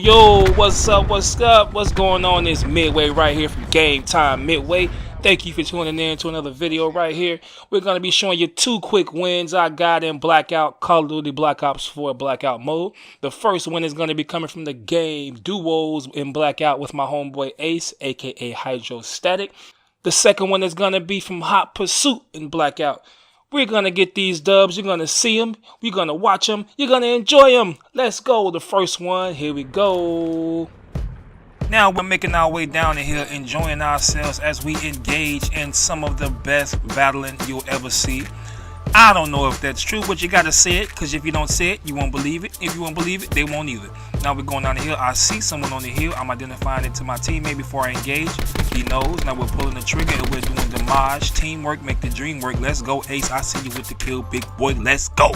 Yo, what's up, what's going on? It's Midway right here from GameTimeMidway. Thank you for tuning in to another video right here. We're going to be showing you two quick wins I got in Blackout, Call of Duty Black Ops 4 Blackout mode. The first win is going to be coming from the game Duos in Blackout with my homeboy Ace, aka Hydrostatic. The second one is going to be from Hot Pursuit in Blackout. We're going to get these dubs. You're going to see them. We're going to watch them. You're going to enjoy them. Let's go. The first one. Here we go. Now we're making our way down the hill, enjoying ourselves as we engage in some of the best battling you'll ever see. I don't know if that's true, but you got to see it, because if you don't see it, you won't believe it. If you won't believe it, they won't either. Now we're going down the hill. I see someone on the hill. I'm identifying it to my teammate before I engage. He knows. Now we're pulling the trigger and we're doing damage. Teamwork make the dream work. Let's go, Ace. I see you with the kill, big boy. Let's go.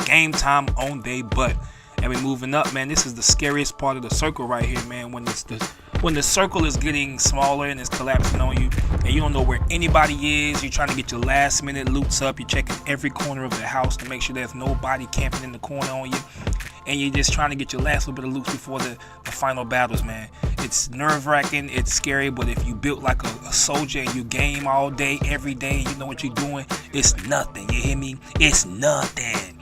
Game time on day butt. And we're moving up, man. This is the scariest part of the circle right here, man. When the circle is getting smaller and it's collapsing on you, and you don't know where anybody is. You're trying to get your last minute loots up. You're checking every corner of the house to make sure there's nobody camping in the corner on you. And you're just trying to get your last little bit of loot before the final battles, man. It's nerve-wracking, it's scary, but if you built like a soldier and you game all day, every day, and you know what you're doing, it's nothing. You hear me? It's nothing.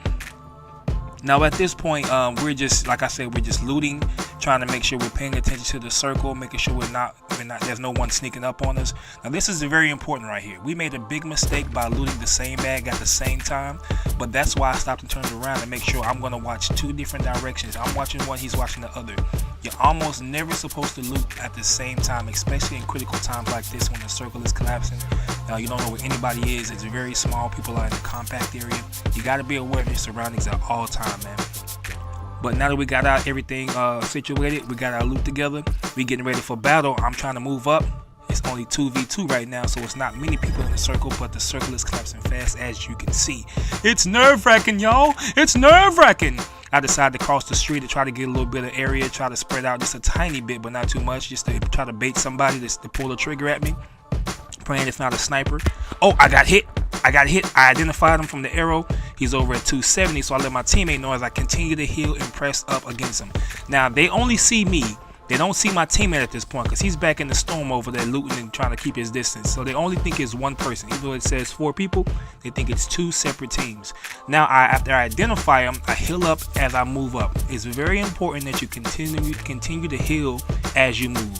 Now at this point, we're just, like I said, we're just looting, trying to make sure we're paying attention to the circle, making sure there's no one sneaking up on us. Now this is very important right here. We made a big mistake by looting the same bag at the same time, but that's why I stopped and turned around to make sure I'm going to watch two different directions. I'm watching one, he's watching the other. You're almost never supposed to loot at the same time, especially in critical times like this when the circle is collapsing. Now you don't know where anybody is. It's very small. People are in a compact area. You got to be aware of your surroundings at all times, man. But now that we got everything situated, we got our loot together, we getting ready for battle. I'm trying to move up. It's only 2v2 right now, so it's not many people in the circle, but the circle is collapsing fast, as you can see. It's nerve-wracking, y'all. It's nerve-wracking. I decided to cross the street to try to get a little bit of area, try to spread out just a tiny bit, but not too much, just to try to bait somebody to pull the trigger at me. Praying it's not a sniper. Oh, I got hit. I identified him from the arrow. He's over at 270, so I let my teammate know as I continue to heal and press up against him. Now, they only see me. They don't see my teammate at this point because he's back in the storm over there looting and trying to keep his distance. So they only think it's one person. Even though it says 4 people, they think it's 2 separate teams. Now, after I identify them, I heal up as I move up. It's very important that you continue to heal as you move.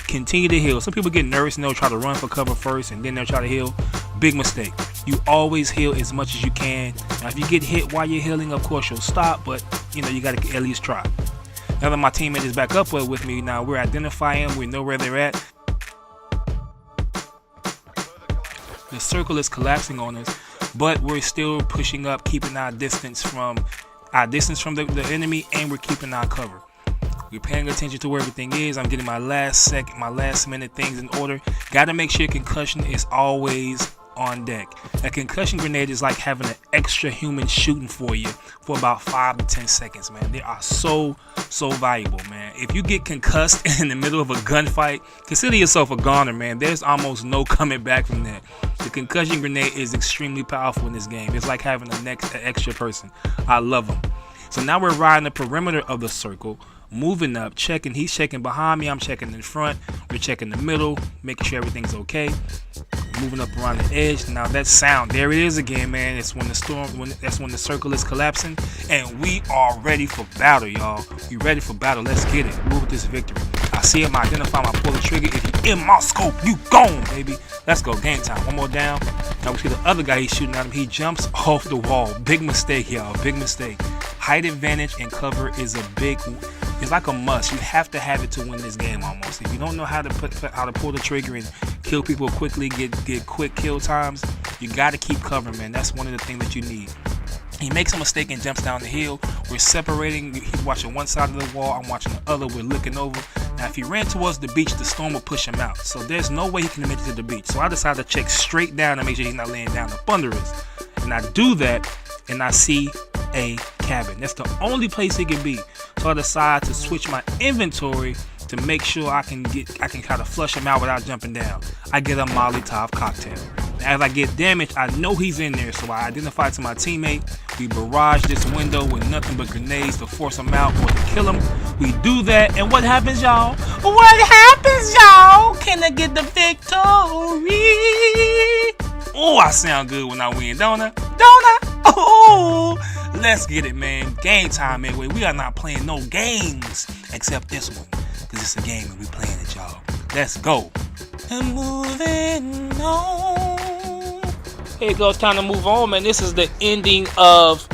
Continue to heal. Some people get nervous and they'll try to run for cover first and then they'll try to heal. Big mistake. You always heal as much as you can. Now, if you get hit while you're healing, of course you'll stop, but you know you got to at least try. Now that my teammate is back up with me, now we're identifying, we know where they're at. The circle is collapsing on us, but we're still pushing up, keeping our distance from the enemy, and we're keeping our cover. We're paying attention to where everything is. I'm getting my last minute things in order. Got to make sure concussion is always on deck. A concussion grenade is like having an extra human shooting for you for about 5 to 10 seconds, man. They are so valuable, man. If you get concussed in the middle of a gunfight, consider yourself a goner, man. There's almost no coming back from that. The concussion grenade is extremely powerful in this game. It's like having an extra person. I love them. So now we're riding the perimeter of the circle, moving up, checking. He's checking behind me, I'm checking in front, we're checking the middle, making sure everything's okay. Moving up around the edge. Now that sound, there it is again, man. It's when that's when the circle is collapsing, and we are ready for battle, y'all. We ready for battle. Let's get it. Move with this victory. I see him, I identify him, I pull the trigger. If you in my scope, you gone, baby. Let's go. Game time. One more down. Now we see the other guy, he's shooting at him. He jumps off the wall. Big mistake, y'all. Big mistake. Height advantage and cover is it's like a must. You have to have it to win this game almost. If you don't know how to pull the trigger and kill people quickly, get quick kill times, you got to keep cover, man. That's one of the things that you need. He makes a mistake and jumps down the hill. We're separating. He's watching one side of the wall, I'm watching the other. We're looking over. Now, if he ran towards the beach, the storm will push him out. So there's no way he can make it to the beach. So I decided to check straight down to make sure he's not laying down up under us. And I do that, and I see a cabin. That's the only place he can be. So I decide to switch my inventory to make sure I can try to flush him out without jumping down. I get a Molotov cocktail. As I get damaged, I know he's in there, so I identify to my teammate. We barrage this window with nothing but grenades to force him out or to kill him. We do that, and what happens, y'all? What happens, y'all? Can I get the victory? Oh, I sound good when I win, don't I? Don't I? Oh, let's get it, man. Game time, Midway. We are not playing no games except this one, because it's a game and we playing it, y'all. Let's go. And moving on. Here it goes, time to move on, man. This is the ending of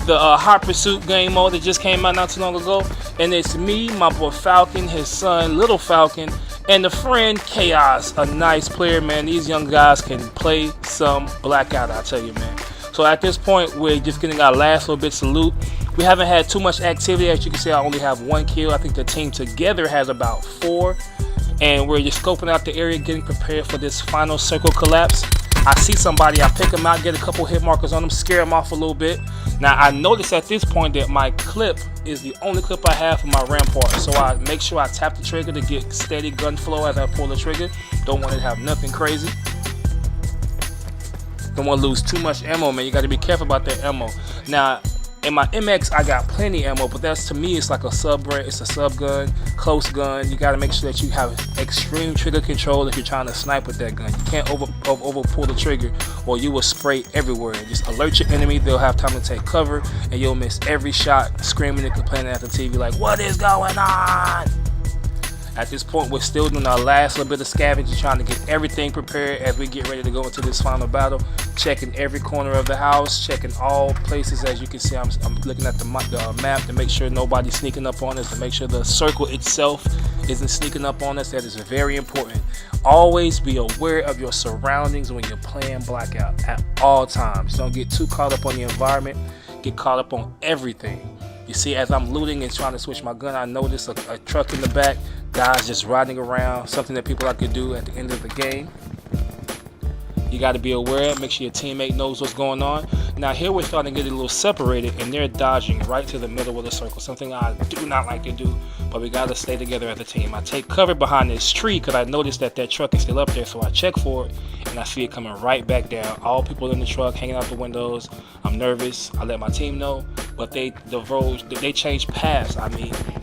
the Hot Pursuit game mode that just came out not too long ago. And it's me, my boy Falcon, his son, Little Falcon, and the friend Chaos, a nice player, man. These young guys can play some Blackout, I tell you, man. So at this point, we're just getting our last little bits of loot. We haven't had too much activity. As you can see, I only have 1 kill. I think the team together has about 4. And we're just scoping out the area, getting prepared for this final circle collapse. I see somebody, I pick them out, get a couple hit markers on them, scare them off a little bit. Now I notice at this point that my clip is the only clip I have for my rampart, so I make sure I tap the trigger to get steady gun flow as I pull the trigger. Don't want it to have nothing crazy. Don't want to lose too much ammo, man. You got to be careful about that ammo. Now in my MX I got plenty ammo, but that's, to me, it's like a sub brand. It's a sub gun, close gun. You got to make sure that you have extreme trigger control if you're trying to snipe with that gun. You can't over pull the trigger or you will spray everywhere. Just alert your enemy, they'll have time to take cover, and you'll miss every shot, screaming and complaining at the TV like, what is going on? At this point, we're still doing our last little bit of scavenging, trying to get everything prepared as we get ready to go into this final battle. Checking every corner of the house, checking all places. As you can see, I'm looking at the map to make sure nobody's sneaking up on us, to make sure the circle itself isn't sneaking up on us. That is very important. Always be aware of your surroundings when you're playing Blackout at all times. Don't get too caught up on the environment. Get caught up on everything. You see, as I'm looting and trying to switch my gun, I notice a truck in the back, guys just riding around, something that people like to do at the end of the game. You got to be aware, make sure your teammate knows what's going on. Now here we're starting to get a little separated, and they're dodging right to the middle of the circle, something I do not like to do, but we got to stay together as a team. I take cover behind this tree because I noticed that truck is still up there, so I check for it, and I see it coming right back down. All people in the truck hanging out the windows. I'm nervous. I let my team know, but they change paths,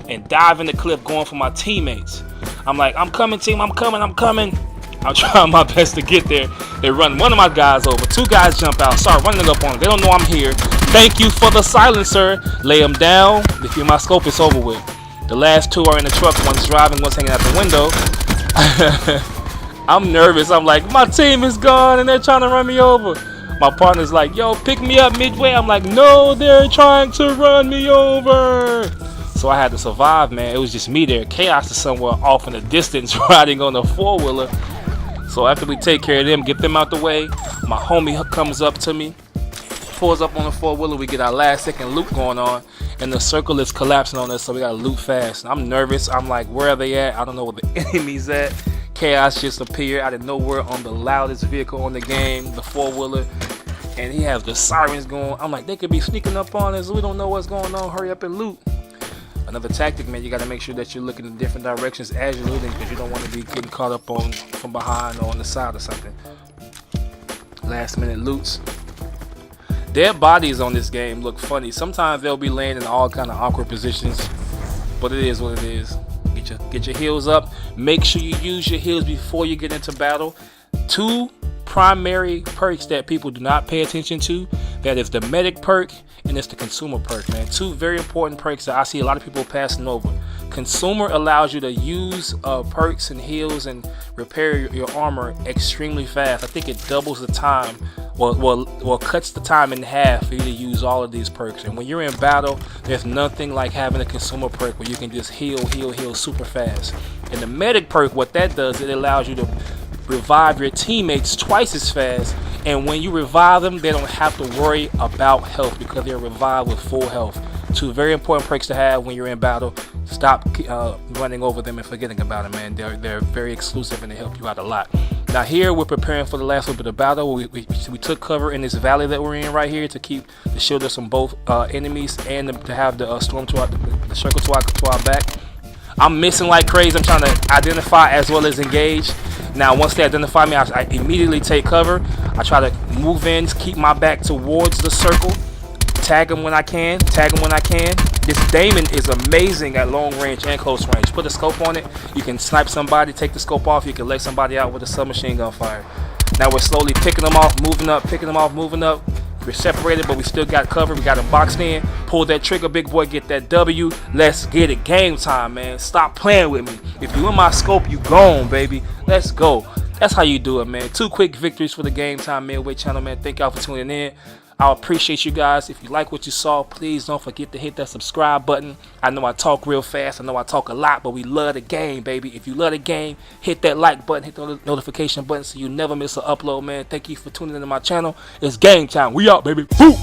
and dive in the cliff going for my teammates. I'm like, I'm coming, team, I'm coming. I'm trying my best to get there. They run one of my guys over. 2 guys jump out, start running up on them. They don't know I'm here. Thank you for the silencer. Lay them down. If you're my scope, it's over with. The last 2 are in the truck. One's driving, one's hanging out the window. I'm nervous. I'm like, my team is gone and they're trying to run me over. My partner's like, yo, pick me up Midway. I'm like, no, they're trying to run me over. So I had to survive, man. It was just me there. Chaos is somewhere off in the distance riding on a 4-wheeler. So after we take care of them, get them out the way, my homie comes up to me, pulls up on the 4-wheeler. We get our last second loot going on, and the circle is collapsing on us, so we gotta loot fast. I'm nervous. I'm like, where are they at? I don't know where the enemy's at. Chaos just appeared out of nowhere on the loudest vehicle on the game, the 4-wheeler, and he has the sirens going. I'm like, they could be sneaking up on us. We don't know what's going on. Hurry up and loot. Another tactic, man, you got to make sure that you're looking in different directions as you're looting, because you don't want to be getting caught up from behind or on the side or something. Last minute loots. Dead bodies on this game look funny. Sometimes they'll be laying in all kind of awkward positions, but it is what it is. Get your heals up. Make sure you use your heals before you get into battle. 2 primary perks that people do not pay attention to. That is the medic perk and it's the consumer perk, man. 2 very important perks that I see a lot of people passing over. Consumer allows you to use perks and heals and repair your armor extremely fast. I think it doubles the time, well cuts the time in half for you to use all of these perks. And when you're in battle, there's nothing like having a consumer perk where you can just heal super fast. And the medic perk, what that does, it allows you to revive your teammates twice as fast, and when you revive them, they don't have to worry about health because they're revived with full health. 2 very important perks to have when you're in battle. Stop running over them and forgetting about them, man. They're very exclusive and they help you out a lot. Now here we're preparing for the last little bit of battle. We took cover in this valley that we're in right here to keep the shield us from both enemies and to have the storm to the circle to our back. I'm missing like crazy. I'm trying to identify as well as engage. Now, once they identify me, I immediately take cover. I try to move in, keep my back towards the circle, tag them when I can, This Damon is amazing at long range and close range. Put a scope on it, you can snipe somebody, take the scope off, you can lay somebody out with a submachine gun fire. Now we're slowly picking them off, moving up, moving up. We're separated, but we still got cover. We got them boxed in. Pull that trigger, big boy, get that W. Let's get it. Game time, man. Stop playing with me. If you in my scope, you gone, baby. Let's go. That's how you do it, man. 2 quick victories for the Game Time Midway channel, man. Thank y'all for tuning in. I appreciate you guys. If you like what you saw, please don't forget to hit that subscribe button. I know I talk real fast. I know I talk a lot, but we love the game, baby. If you love the game, hit that like button, hit the notification button so you never miss an upload, man. Thank you for tuning into my channel. It's game time. We out, baby. Woo!